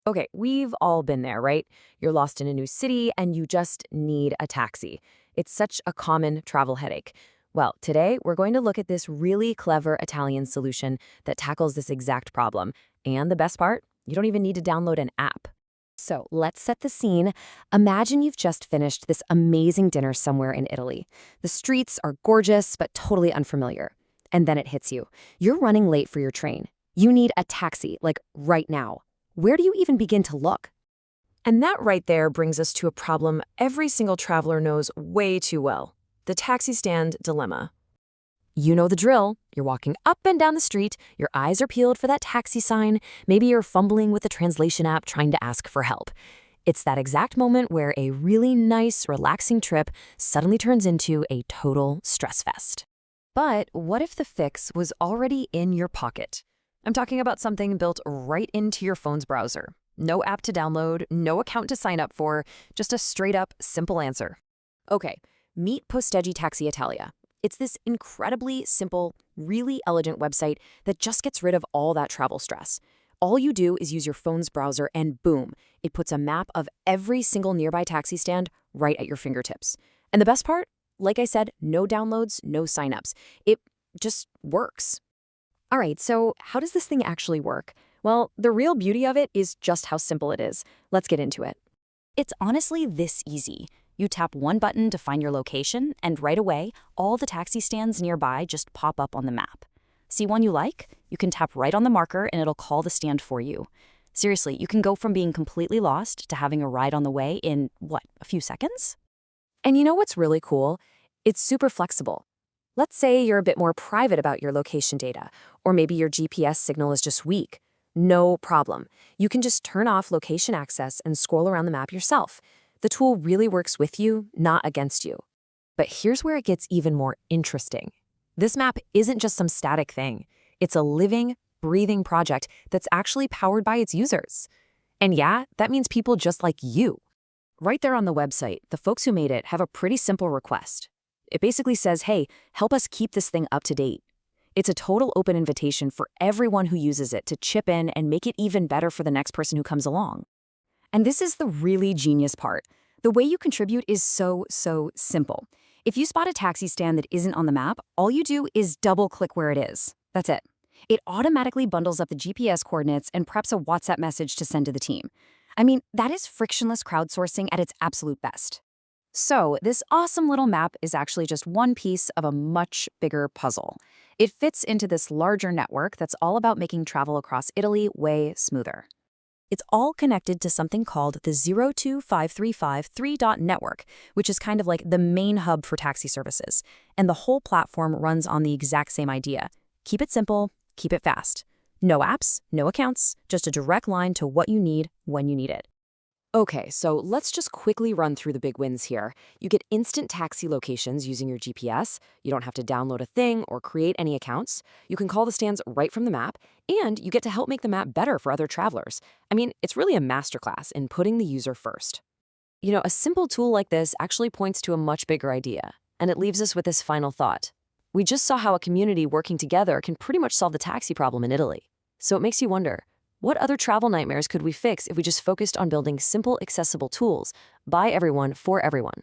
Okay, we've all been there, right? You're lost in a new city and you just need a taxi. It's such a common travel headache. Well, today we're going to look at this really clever Italian solution that tackles this exact problem. And the best part, you don't even need to download an app. So let's set the scene. Imagine you've just finished this amazing dinner somewhere in Italy. The streets are gorgeous, but totally unfamiliar. And then it hits you. You're running late for your train. You need a taxi, like right now. Where do you even begin to look? And that right there brings us to a problem every single traveler knows way too well: the taxi stand dilemma. You know the drill. You're walking up and down the street, your eyes are peeled for that taxi sign, maybe you're fumbling with the translation app trying to ask for help. It's that exact moment where a really nice, relaxing trip suddenly turns into a total stress fest. But what if the fix was already in your pocket? I'm talking about something built right into your phone's browser. No app to download, no account to sign up for, just a straight-up, simple answer. Okay, meet Posteggi Taxi Italia. It's this incredibly simple, really elegant website that just gets rid of all that travel stress. All you do is use your phone's browser and boom, it puts a map of every single nearby taxi stand right at your fingertips. And the best part? Like I said, no downloads, no signups. It just works. All right, so how does this thing actually work? Well, the real beauty of it is just how simple it is. Let's get into it. It's honestly this easy. You tap one button to find your location, and right away, all the taxi stands nearby just pop up on the map. See one you like? You can tap right on the marker and it'll call the stand for you. Seriously, you can go from being completely lost to having a ride on the way in, a few seconds? And you know what's really cool? It's super flexible. Let's say you're a bit more private about your location data, or maybe your GPS signal is just weak. No problem. You can just turn off location access and scroll around the map yourself. The tool really works with you, not against you. But here's where it gets even more interesting. This map isn't just some static thing. It's a living, breathing project that's actually powered by its users. And yeah, that means people just like you. Right there on the website, the folks who made it have a pretty simple request. It basically says, hey, help us keep this thing up to date. It's a total open invitation for everyone who uses it to chip in and make it even better for the next person who comes along. And this is the really genius part. The way you contribute is so simple. If you spot a taxi stand that isn't on the map, all you do is double-click where it is. That's it. It automatically bundles up the GPS coordinates and preps a WhatsApp message to send to the team. I mean, that is frictionless crowdsourcing at its absolute best. So, this awesome little map is actually just one piece of a much bigger puzzle. It fits into this larger network that's all about making travel across Italy way smoother. It's all connected to something called the 02535 network, which is kind of like the main hub for taxi services. And the whole platform runs on the exact same idea. Keep it simple, keep it fast. No apps, no accounts, just a direct line to what you need when you need it. Okay, so let's just quickly run through the big wins here. You get instant taxi locations using your GPS. You don't have to download a thing or create any accounts. You can call the stands right from the map, and you get to help make the map better for other travelers. I mean, it's really a masterclass in putting the user first. You know, a simple tool like this actually points to a much bigger idea, and it leaves us with this final thought. We just saw how a community working together can pretty much solve the taxi problem in Italy. So it makes you wonder, what other travel nightmares could we fix if we just focused on building simple, accessible tools by everyone for everyone?